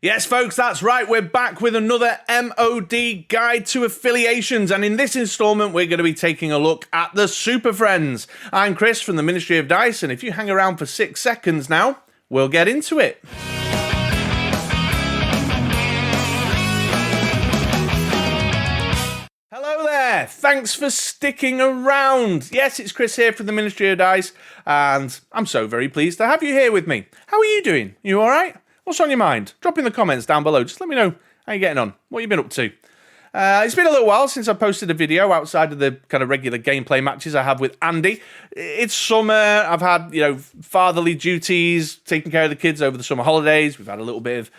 Yes, folks, that's right. We're back with another MOD Guide to Affiliations. And in this installment, we're going to be taking a look at the Super Friends. I'm Chris from the Ministry of Dice, and if you hang around for 6 seconds now, we'll get into it. Hello there. Thanks for sticking around. Yes, it's Chris here from the Ministry of Dice, and I'm so very pleased to have you here with me. How are you doing? You all right? What's on your mind? Drop in the comments down below. Just let me know how you're getting on, what you've been up to. It's been a little while since I posted a video outside of the kind of regular gameplay matches I have with Andy. It's summer. I've had, fatherly duties, taking care of the kids over the summer holidays. We've had a little bit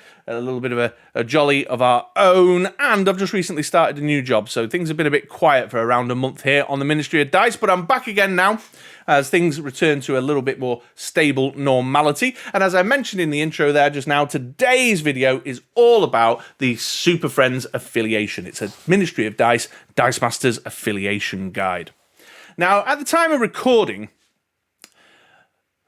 of a jolly of our own, and I've just recently started a new job, so things have been a bit quiet for around a month here on the Ministry of Dice, but I'm back again now as things return to a little bit more stable normality. And as I mentioned in the intro there just now, today's video is all about the Super Friends Affiliation. It's a Ministry of Dice Dice Masters Affiliation guide. Now, at the time of recording,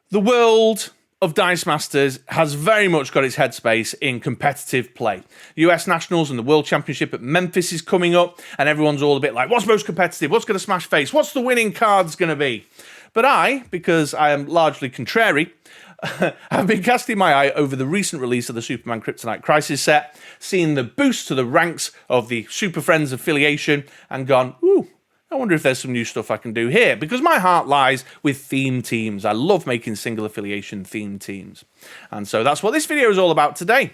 the world of Dice Masters has very much got its headspace in competitive play. US Nationals and the World Championship at Memphis is coming up, and everyone's all a bit like, what's most competitive? What's going to smash face? What's the winning cards going to be? But I, because I am largely contrary, have been casting my eye over the recent release of the Superman Kryptonite Crisis set, seeing the boost to the ranks of the Super Friends Affiliation, and gone, ooh, I wonder if there's some new stuff I can do here, because my heart lies with theme teams. I love making single affiliation theme teams. And so that's what this video is all about today.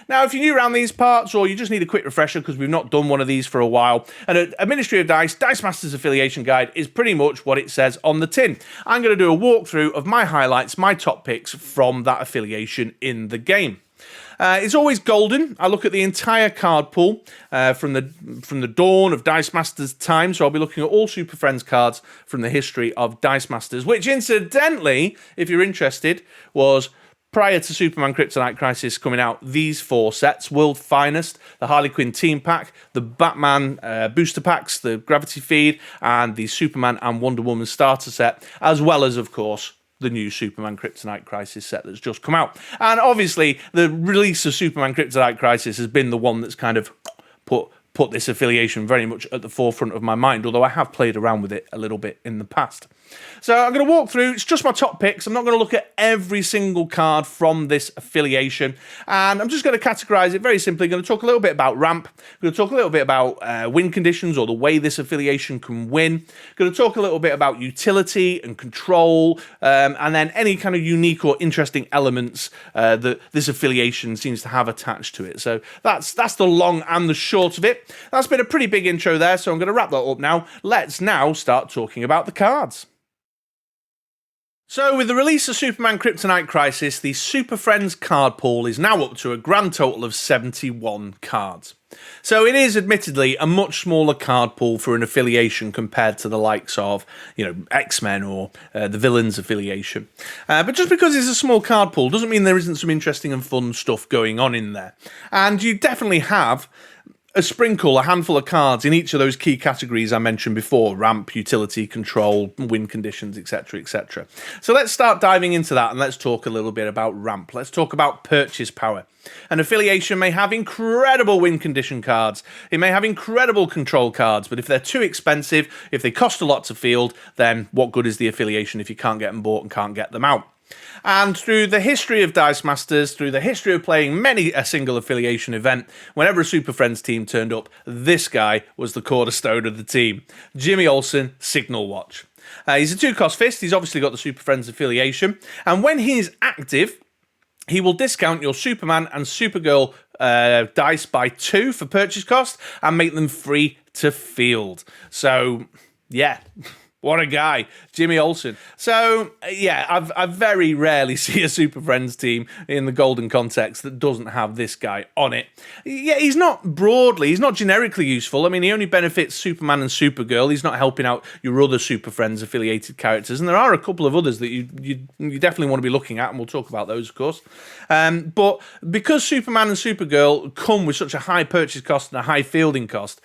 Now, if you're new around these parts, or you just need a quick refresher because we've not done one of these for a while, and a Ministry of Dice Dice Masters Affiliation Guide is pretty much what it says on the tin. I'm going to do a walkthrough of my highlights, my top picks from that affiliation in the game. It's always golden. I look at the entire card pool from the dawn of Dice Masters time, so I'll be looking at all Super Friends cards from the history of Dice Masters, which incidentally, if you're interested, was prior to Superman Kryptonite Crisis coming out, these 4 sets: World Finest, the Harley Quinn Team Pack, the Batman Booster Packs, the Gravity Feed, and the Superman and Wonder Woman Starter Set, as well as, of course, the new Superman Kryptonite Crisis set that's just come out. And obviously, the release of Superman Kryptonite Crisis has been the one that's kind of put this affiliation very much at the forefront of my mind, although I have played around with it a little bit in the past. So I'm going to walk through, it's just my top picks. I'm not going to look at every single card from this affiliation, and I'm just going to categorize it very simply. I'm going to talk a little bit about ramp, I'm going to talk a little bit about win conditions, or the way this affiliation can win. I'm going to talk a little bit about utility and control, and then any kind of unique or interesting elements that this affiliation seems to have attached to it. So that's the long and the short of it. That's been a pretty big intro there, so I'm going to wrap that up now. Let's now start talking about the cards. So, with the release of Superman Kryptonite Crisis, the Super Friends card pool is now up to a grand total of 71 cards. So it is admittedly a much smaller card pool for an affiliation compared to the likes of, X-Men or the Villains Affiliation. But just because it's a small card pool doesn't mean there isn't some interesting and fun stuff going on in there. And you definitely have a handful of cards in each of those key categories I mentioned before: ramp, utility, control, win conditions, etc, etc. So let's start diving into that, and let's talk a little bit about ramp. Let's talk about purchase power. An affiliation may have incredible win condition cards, it may have incredible control cards, but if they're too expensive, if they cost a lot to field, then what good is the affiliation if you can't get them bought and can't get them out? And through the history of Dice Masters, through the history of playing many a single affiliation event, whenever a Super Friends team turned up, this guy was the cornerstone of the team. Jimmy Olsen, Signal Watch. He's a 2-cost fist. He's obviously got the Super Friends affiliation. And when he's active, he will discount your Superman and Supergirl dice by 2 for purchase cost and make them free to field. So, yeah. What a guy, Jimmy Olsen. So, yeah, I very rarely see a Super Friends team in the golden context that doesn't have this guy on it. Yeah, he's not generically useful. I mean, he only benefits Superman and Supergirl. He's not helping out your other Super Friends affiliated characters. And there are a couple of others that you definitely want to be looking at, and we'll talk about those, of course. But because Superman and Supergirl come with such a high purchase cost and a high fielding cost,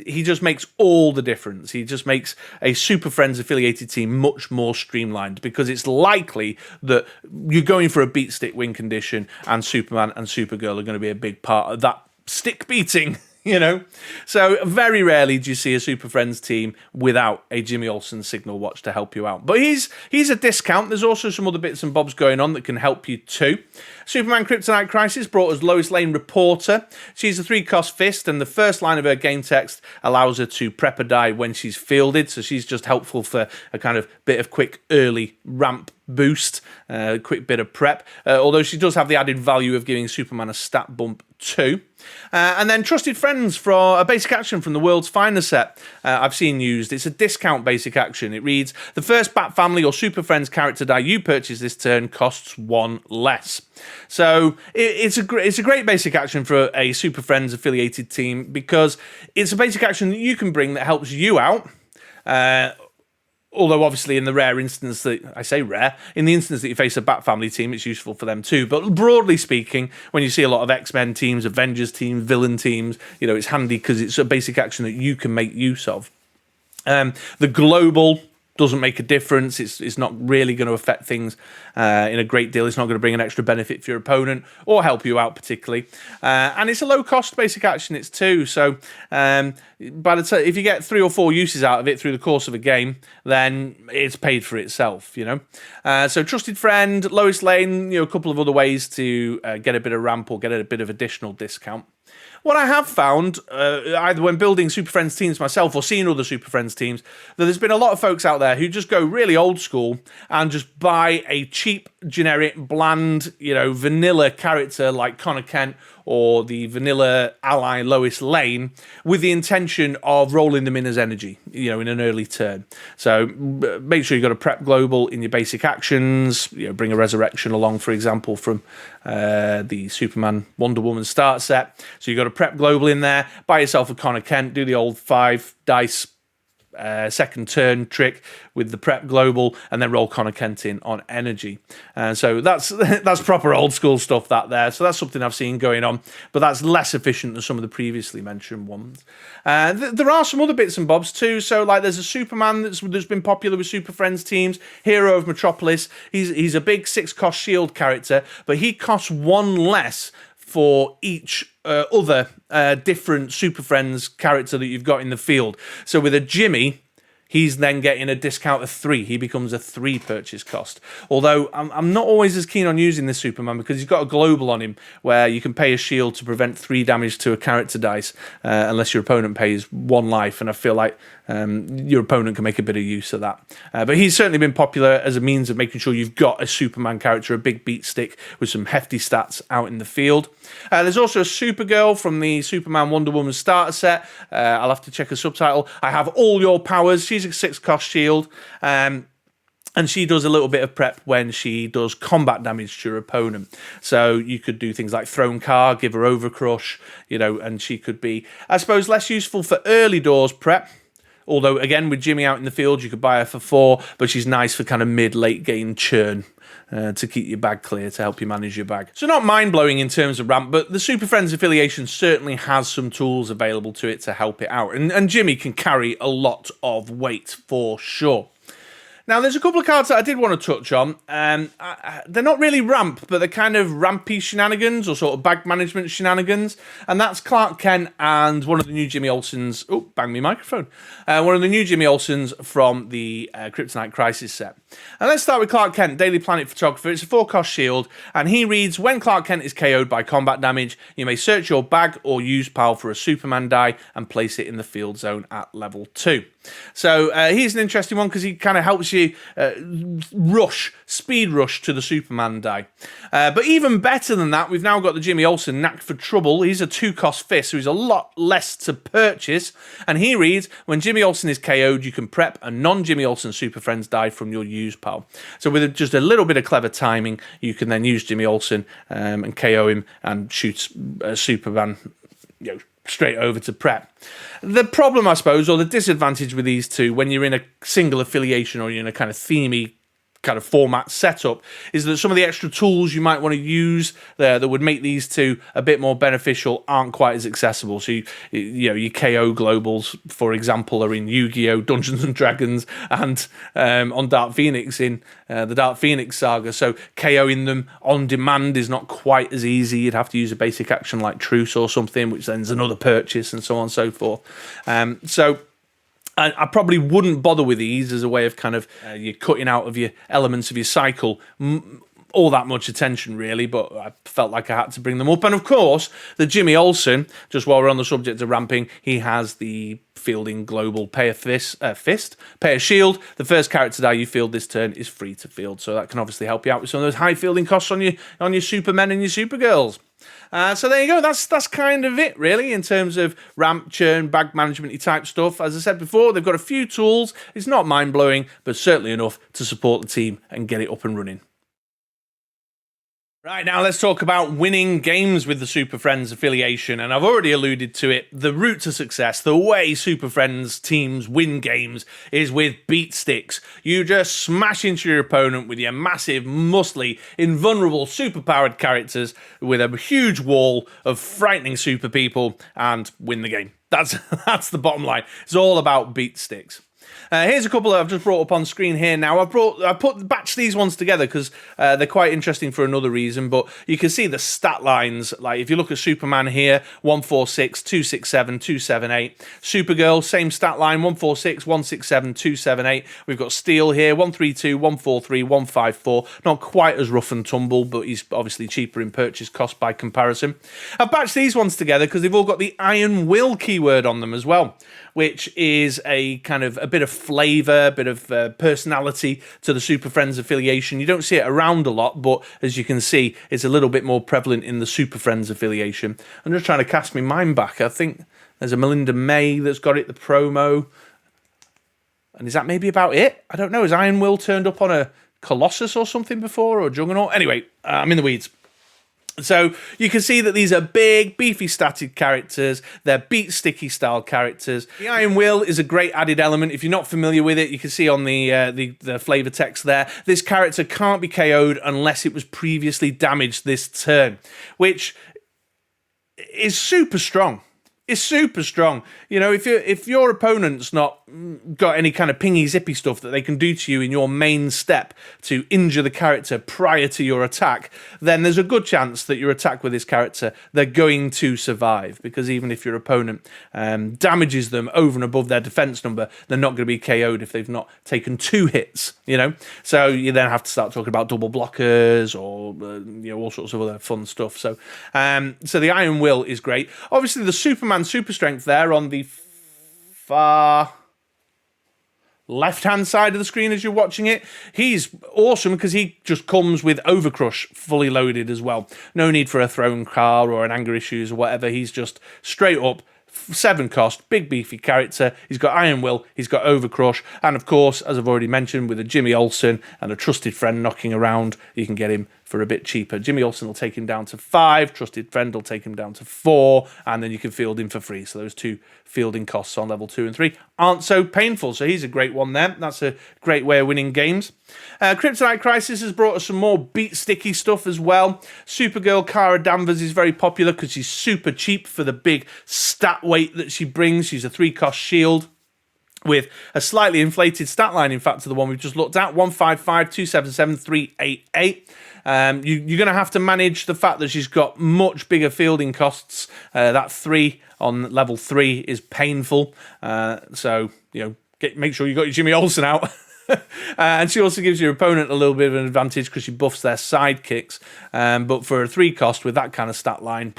he just makes all the difference. He just makes a Super Friends Friends affiliated team much more streamlined, because it's likely that you're going for a beat stick win condition, and Superman and Supergirl are going to be a big part of that stick beating. So very rarely do you see a Super Friends team without a Jimmy Olsen signal watch to help you out. But he's a discount. There's also some other bits and bobs going on that can help you too. Superman Kryptonite Crisis brought us Lois Lane Reporter. She's a 3-cost fist, and the first line of her game text allows her to prep a die when she's fielded. So she's just helpful for a kind of bit of quick early ramp boost, quick bit of prep, although she does have the added value of giving Superman a stat bump too. And then Trusted Friends for a basic action from the World's Finest set I've seen used. It's a discount basic action. It reads, the first Bat Family or Super Friends character die you purchase this turn costs 1 less. So it's a great basic action for a Super Friends affiliated team, because it's a basic action that you can bring that helps you out. Although, obviously, in the rare instance that, I say rare, in the instance that you face a Bat Family team, it's useful for them too. But broadly speaking, when you see a lot of X-Men teams, Avengers teams, villain teams, it's handy because it's a basic action that you can make use of. The global doesn't make a difference. It's not really going to affect things in a great deal. It's not going to bring an extra benefit for your opponent or help you out particularly. And it's a low-cost basic action. It's 2. So by the time, if you get 3 or 4 uses out of it through the course of a game, then it's paid for itself. So Trusted Friend, Lois Lane, a couple of other ways to get a bit of ramp or get a bit of additional discount. What I have found, either when building Super Friends teams myself or seeing other Super Friends teams, that there's been a lot of folks out there who just go really old school and just buy a cheap, generic, bland, vanilla character like Connor Kent or the vanilla ally Lois Lane, with the intention of rolling them in as energy, in an early turn. So make sure you've got a prep global in your basic actions. Bring a resurrection along, for example, from the Superman Wonder Woman start set. So you've got a prep global in there. Buy yourself a Connor Kent. Do the old 5 dice second turn trick with the prep global, and then roll Connor Kent in on energy. So that's proper old school stuff there. So that's something I've seen going on, but that's less efficient than some of the previously mentioned ones. There are some other bits and bobs too. So like there's a Superman that's been popular with Super Friends teams, Hero of Metropolis. He's a big 6-cost shield character, but he costs 1 less for each other different Super Friends character that you've got in the field. So with a Jimmy, he's then getting a discount of 3. He becomes a 3 purchase cost. Although I'm not always as keen on using this Superman, because he's got a global on him where you can pay a shield to prevent 3 damage to a character dice unless your opponent pays 1 life, and I feel like your opponent can make a bit of use of that. But he's certainly been popular as a means of making sure you've got a Superman character, a big beat stick with some hefty stats out in the field. There's also a Supergirl from the Superman Wonder Woman starter set. I'll have to check a subtitle. I have All Your Powers. She's a 6-cost shield. And she does a little bit of prep when she does combat damage to your opponent. So you could do things like Throne Car, give her Overcrush, and she could be, I suppose, less useful for early doors prep. Although, again, with Jimmy out in the field, you could buy her for 4, but she's nice for kind of mid-late game churn to keep your bag clear, to help you manage your bag. So not mind-blowing in terms of ramp, but the Super Friends Affiliation certainly has some tools available to it to help it out. And Jimmy can carry a lot of weight for sure. Now, there's a couple of cards that I did want to touch on. They're not really ramp, but they're kind of rampy shenanigans or sort of bag management shenanigans. And that's Clark Kent and one of the new Jimmy Olsens. Oh, bang me microphone. One of the new Jimmy Olsens from the Kryptonite Crisis set. And let's start with Clark Kent, Daily Planet Photographer. It's a 4-cost shield, and he reads, when Clark Kent is KO'd by combat damage, you may search your bag or use pile for a Superman die and place it in the field zone at level 2. So here's an interesting one because he kind of helps you speed rush to the Superman die. But even better than that, we've now got the Jimmy Olsen Knack for Trouble. He's a 2-cost fist, so he's a lot less to purchase. And he reads, when Jimmy Olsen is KO'd, you can prep a non-Jimmy Olsen Super Friends die from your use pile. So with just a little bit of clever timing, you can then use Jimmy Olsen and KO him and shoot Superman, straight over to prep. The problem, I suppose, or the disadvantage with these two, when you're in a single affiliation or you're in a kind of themey kind of format setup, is that some of the extra tools you might want to use there that would make these two a bit more beneficial aren't quite as accessible. So your KO globals, for example, are in Yu-Gi-Oh, Dungeons and Dragons, and on Dark Phoenix in the Dark Phoenix saga. So KOing them on demand is not quite as easy. You'd have to use a basic action like Truce or something, which then is another purchase, and so on and so forth. So I probably wouldn't bother with these as a way of kind of you're cutting out of your elements of your cycle all that much attention, really, but I felt like I had to bring them up. And of course, the Jimmy Olsen, just while we're on the subject of ramping, he has the fielding global pay a fist, pay a shield. The first character die you field this turn is free to field, so that can obviously help you out with some of those high fielding costs on your Supermen and your Supergirls. So there you go. That's kind of it, really, in terms of ramp, churn, bag management type stuff. As I said before, they've got a few tools. It's not mind-blowing, but certainly enough to support the team and get it up and running. Right, now let's talk about winning games with the Super Friends affiliation, and I've already alluded to it. The route to success, the way Super Friends teams win games is with beat sticks. You just smash into your opponent with your massive, muscly, invulnerable, super-powered characters with a huge wall of frightening super people and win the game. That's the bottom line. It's all about beat sticks. Here's a couple that I've just brought up on screen here now. I batched these ones together because they're quite interesting for another reason, but you can see the stat lines. Like if you look at Superman here, 146, 267, 278. Supergirl, same stat line, 146, 167, 278. We've got Steel here, 132, 143, 154. Not quite as rough and tumble, but he's obviously cheaper in purchase cost by comparison. I've batched these ones together because they've all got the Iron Will keyword on them as well, which is a kind of a bit of flavour, a bit of personality to the Super Friends affiliation. You don't see it around a lot, but as you can see, it's a little bit more prevalent in the Super Friends affiliation. I'm just trying to cast my mind back. I think there's a Melinda May that's got it, the promo. And is that maybe about it? I don't know. Has Iron Will turned up on a Colossus or something before, or Juggernaut? Anyway, I'm in the weeds. So you can see that these are big, beefy statted characters. They're beat sticky style characters. The Iron Will is a great added element. If you're not familiar with it, you can see on the flavor text there. This character can't be KO'd unless it was previously damaged this turn, which is super strong. It's super strong. You know, if your opponent's not got any kind of pingy zippy stuff that they can do to you in your main step to injure the character prior to your attack, then there's a good chance that your attack with this character, they're going to survive. Because even if your opponent damages them over and above their defense number, they're not going to be KO'd if they've not taken 2 hits, you know? So you then have to start talking about double blockers or, all sorts of other fun stuff. So the Iron Will is great. Obviously, the Superman super strength there on the far left-hand side of the screen as you're watching it. He's awesome because he just comes with Overcrush fully loaded as well. No need for a thrown car or an anger issues or whatever. He's just straight up 7 cost, big beefy character. He's got Iron Will, he's got Overcrush, and of course, as I've already mentioned, with a Jimmy Olsen and a trusted friend knocking around, you can get him for a bit cheaper. Jimmy Olsen will take him down to 5, trusted friend will take him down to 4, and then you can field him for free. So those 2 fielding costs on level 2 and 3 aren't so painful. So he's a great one there. That's a great way of winning games. Kryptonite Crisis has brought us some more beat sticky stuff as well. Supergirl Kara Danvers is very popular because she's super cheap for the big stat weight that she brings. She's a 3-cost shield with a slightly inflated stat line, in fact, to the one we've just looked at, 155, 277, 388. You're going to have to manage the fact that she's got much bigger fielding costs. That 3 on level 3 is painful. So, make sure you got your Jimmy Olsen out. And she also gives your opponent a little bit of an advantage because she buffs their sidekicks. But for a 3 cost with that kind of stat line,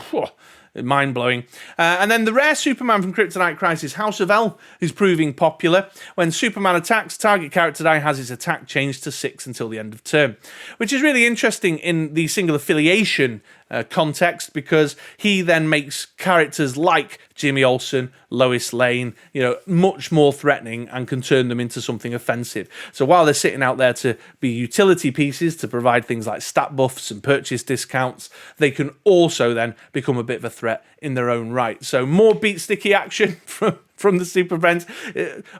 mind-blowing. And then the rare Superman from Kryptonite Crisis, House of L, is proving popular. When Superman attacks, target character die has his attack changed to 6 until the end of turn, which is really interesting in the single affiliation context, because he then makes characters like Jimmy Olsen, Lois Lane, much more threatening and can turn them into something offensive. So while they're sitting out there to be utility pieces to provide things like stat buffs and purchase discounts, they can also then become a bit of a threat in their own right. So more beat sticky action from the Super Friends.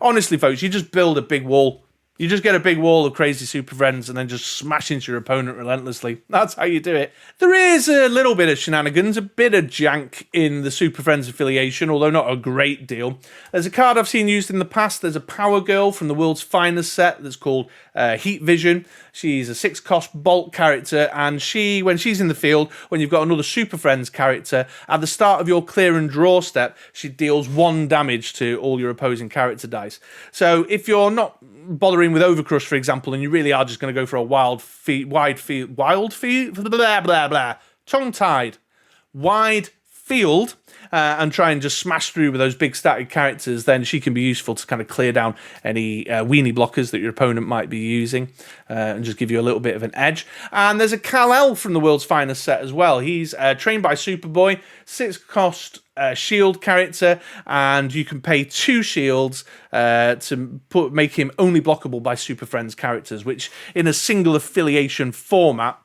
Honestly, folks, you just build a big wall. You just get a big wall of crazy super friends and then just smash into your opponent relentlessly. That's how you do it. There is a little bit of shenanigans, a bit of jank in the Super Friends Affiliation, although not a great deal. There's a card I've seen used in the past. There's a Power Girl from the World's Finest set that's called Heat Vision. She's a 6-cost Bolt character, and when she's in the field, when you've got another Super Friends character, at the start of your clear and draw step, she deals 1 damage to all your opposing character dice. So if you're not bothering with Overcrush, for example, and you really are just going to go for a wide field, tongue-tied, wide field, and try and just smash through with those big static characters, then she can be useful to kind of clear down any weenie blockers that your opponent might be using, and just give you a little bit of an edge. And there's a Kal-El from the World's Finest set as well. He's trained by Superboy, 6-cost shield character, and you can pay 2 shields to make him only blockable by Super Friends characters, which in a single affiliation format,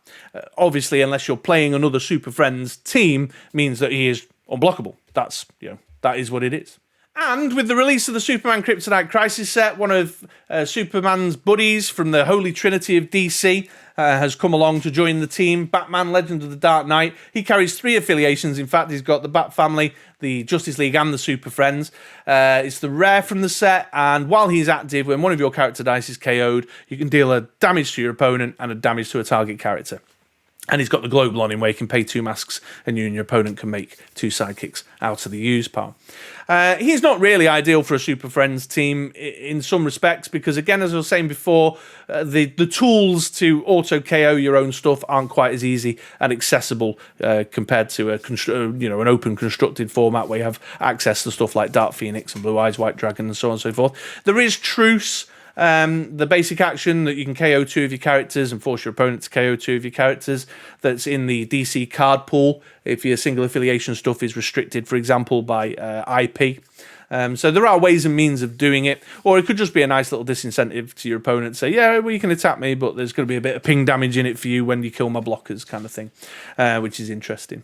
obviously unless you're playing another Super Friends team, means that he is unblockable. That is what it is. And with the release of the Superman Kryptonite Crisis set, one of Superman's buddies from the Holy Trinity of DC has come along to join the team, Batman, Legend of the Dark Knight. He carries 3 affiliations. In fact, he's got the Bat Family, the Justice League, and the Super Friends. It's the rare from the set, and while he's active, when one of your character dice is KO'd, you can deal a damage to your opponent and a damage to a target character. And he's got the global on him where you can pay 2 masks and you and your opponent can make 2 sidekicks out of the use pile. He's not really ideal for a Super Friends team in some respects because, again, as I was saying before, the tools to auto-KO your own stuff aren't quite as easy and accessible compared to an open constructed format where you have access to stuff like Dark Phoenix and Blue Eyes White Dragon and so on and so forth. There is Truce, the basic action that you can KO 2 of your characters and force your opponent to KO 2 of your characters, that's in the DC card pool if your single affiliation stuff is restricted, for example, by IP. So there are ways and means of doing it, or it could just be a nice little disincentive to your opponent. Say, yeah, well, you can attack me, but there's going to be a bit of ping damage in it for you when you kill my blockers, kind of thing, which is interesting.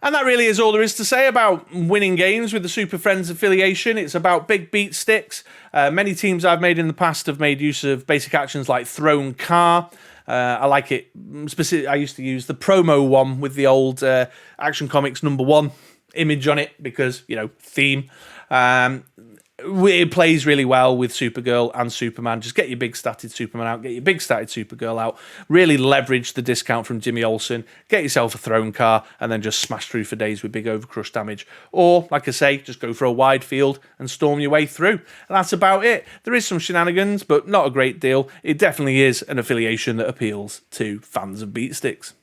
And that really is all there is to say about winning games with the Super Friends Affiliation. It's about big beat sticks. Many teams I've made in the past have made use of basic actions like Thrown Car. I like it. I used to use the promo one with the old Action Comics #1 image on it because, theme. It plays really well with Supergirl and Superman. Just get your big statted Superman out, get your big statted Supergirl out, really leverage the discount from Jimmy Olsen, get yourself a Thrown Car, and then just smash through for days with big Overcrush damage. Or, like I say, just go for a wide field and storm your way through. And that's about it. There is some shenanigans, but not a great deal. It definitely is an affiliation that appeals to fans of beat sticks.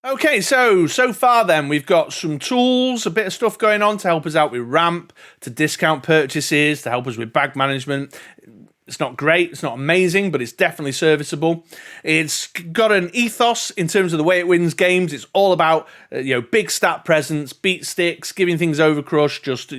Okay, so far then, we've got some tools, a bit of stuff going on to help us out with ramp, to discount purchases, to help us with bag management. It's not great, it's not amazing, but it's definitely serviceable. It's got an ethos in terms of the way it wins games. It's all about, big stat presence, beat sticks, giving things Overcrush, just,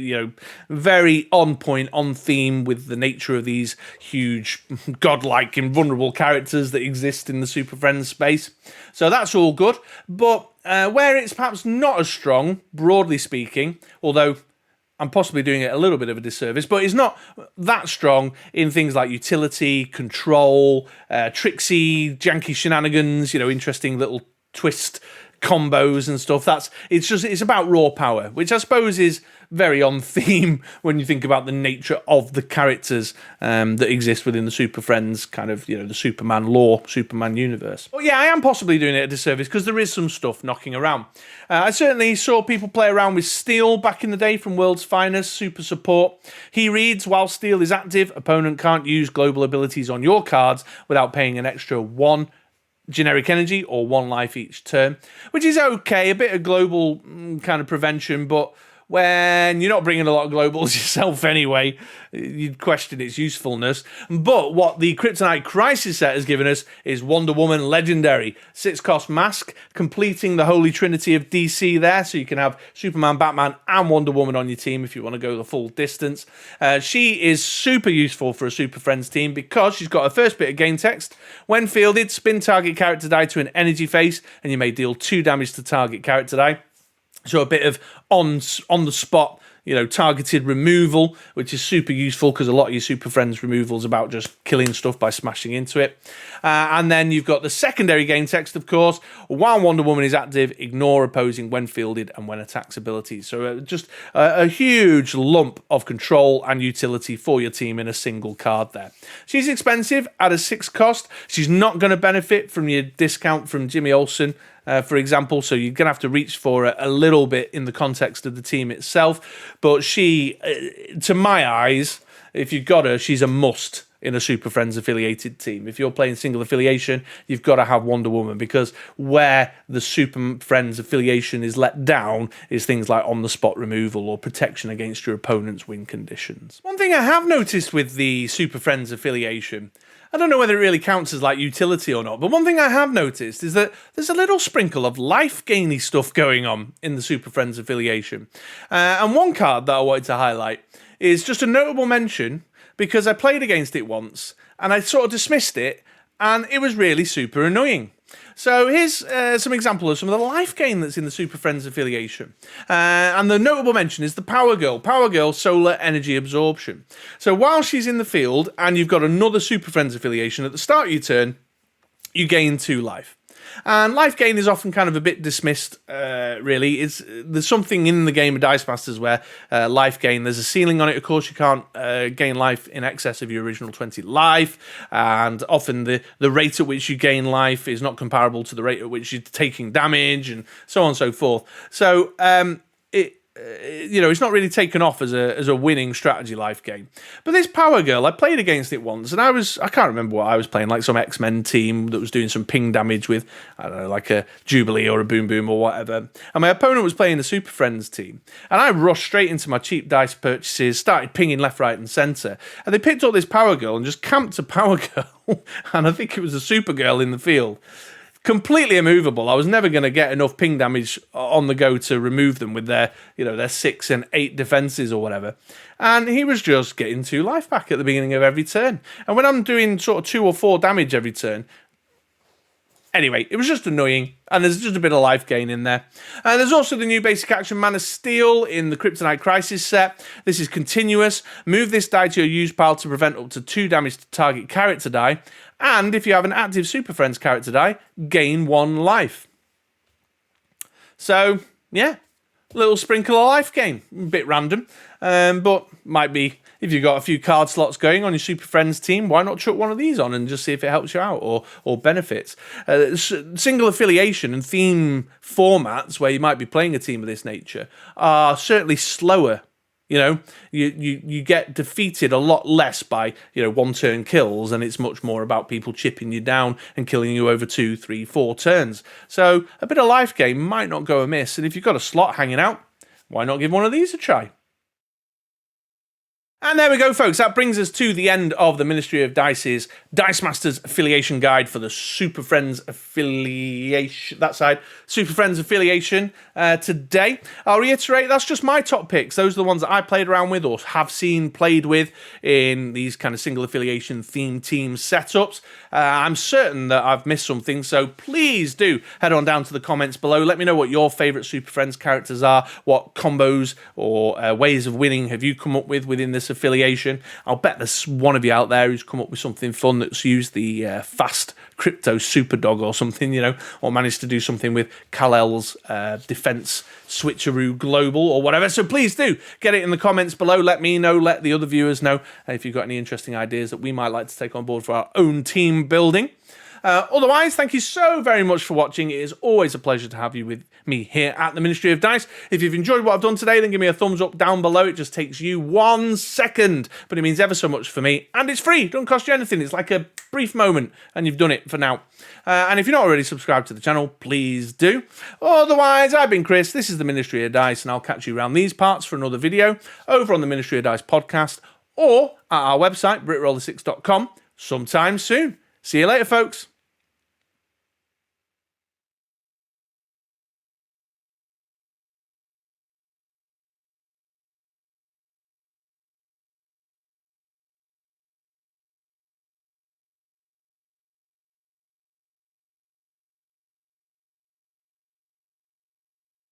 very on point, on theme with the nature of these huge, godlike, invulnerable characters that exist in the Super Friends space. So that's all good. But where it's perhaps not as strong, broadly speaking, although I'm possibly doing it a little bit of a disservice, but it's not that strong in things like utility, control, tricksy, janky shenanigans, interesting little twist combos and stuff. It's about raw power, which I suppose is very on theme when you think about the nature of the characters that exist within the Super Friends kind of, the Superman lore, Superman universe. But yeah, I am possibly doing it a disservice because there is some stuff knocking around. I certainly saw people play around with Steel back in the day from World's Finest, super support. He reads, while Steel is active, opponent can't use global abilities on your cards without paying an extra 1 generic energy or 1 life each turn, which is okay, a bit of global kind of prevention, but when you're not bringing a lot of globals yourself anyway, you'd question its usefulness. But what the Kryptonite Crisis set has given us is Wonder Woman Legendary. 6-cost mask, completing the Holy Trinity of DC there, so you can have Superman, Batman, and Wonder Woman on your team if you want to go the full distance. She is super useful for a Super Friends team because she's got her first bit of game text. When fielded, spin target character die to an energy face, and you may deal 2 damage to target character die. So a bit of on the spot, targeted removal, which is super useful because a lot of your Super Friends removal is about just killing stuff by smashing into it. And then you've got the secondary game text, of course. While Wonder Woman is active, ignore opposing when fielded and when attacks abilities. So just a huge lump of control and utility for your team in a single card there. She's expensive at a 6 cost. She's not going to benefit from your discount from Jimmy Olsen, for example, so you're going to have to reach for it a little bit in the context of the team itself. But she, to my eyes, if you've got her, she's a must in a Super Friends affiliated team. If you're playing single affiliation, you've got to have Wonder Woman, because where the Super Friends affiliation is let down is things like on-the-spot removal or protection against your opponent's win conditions. One thing I have noticed with the Super Friends affiliation, I don't know whether it really counts as like utility or not, but one thing I have noticed is that there's a little sprinkle of life-gainy stuff going on in the Super Friends affiliation. And one card that I wanted to highlight is just a notable mention, because I played against it once and I sort of dismissed it, and it was really super annoying. So here's some example of some of the life gain that's in the Super Friends affiliation. And the notable mention is the Power Girl. Power Girl Solar Energy Absorption. So while she's in the field and you've got another Super Friends affiliation, at the start of your turn, you gain 2 life. And life gain is often kind of a bit dismissed, really. There's something in the game of Dice Masters where life gain, there's a ceiling on it. Of course, you can't gain life in excess of your original 20 life. And often the rate at which you gain life is not comparable to the rate at which you're taking damage, and so on and so forth. So it's not really taken off as a winning strategy life game. But this Power Girl, I played against it once, and I can't remember what I was playing, like some X-Men team that was doing some ping damage with, I don't know, like a Jubilee or a Boom Boom or whatever. And my opponent was playing the Super Friends team, and I rushed straight into my cheap dice purchases, started pinging left, right, and centre, and they picked up this Power Girl and just camped a Power Girl, and I think it was a Super Girl in the field. Completely immovable. I was never going to get enough ping damage on the go to remove them with their 6 and 8 defenses or whatever. And he was just getting 2 life back at the beginning of every turn. And when I'm doing sort of 2 or 4 damage every turn, anyway, it was just annoying, and there's just a bit of life gain in there. And there's also the new basic action Man of Steel in the Kryptonite Crisis set. This is continuous. Move this die to your use pile to prevent up to 2 damage to target character die. And if you have an active Super Friends character die, gain 1 life. So, yeah, little sprinkle of life gain. A bit random, but might be, if you've got a few card slots going on your Super Friends team, why not chuck one of these on and just see if it helps you out or benefits. Single affiliation and theme formats where you might be playing a team of this nature are certainly slower. You get defeated a lot less by, 1-turn kills, and it's much more about people chipping you down and killing you over 2, 3, 4 turns. So a bit of life gain might not go amiss, and if you've got a slot hanging out, why not give one of these a try? And there we go, folks. That brings us to the end of the Ministry of Dice's Dice Masters Affiliation Guide for the Super Friends Affiliation, Super Friends Affiliation today. I'll reiterate, that's just my top picks. Those are the ones that I played around with or have seen played with in these kind of single affiliation theme team setups. I'm certain that I've missed something, so please do head on down to the comments below. Let me know what your favourite Super Friends characters are, what combos or ways of winning have you come up with within this affiliation. I'll bet there's one of you out there who's come up with something fun that's used the fast crypto super dog or something, or managed to do something with Kal-El's defense switcheroo global or whatever. So please do get it in the comments below. Let me know, let the other viewers know if you've got any interesting ideas that we might like to take on board for our own team building. Otherwise, thank you so very much for watching. It is always a pleasure to have you with me here at the Ministry of Dice. If you've enjoyed what I've done today, then give me a thumbs up down below. It just takes you 1 second, but it means ever so much for me. And it's free. It doesn't cost you anything. It's like a brief moment, and you've done it for now. And if you're not already subscribed to the channel, please do. Otherwise, I've been Chris. This is the Ministry of Dice, and I'll catch you around these parts for another video over on the Ministry of Dice podcast or at our website, britroller6.com, sometime soon. See you later, folks.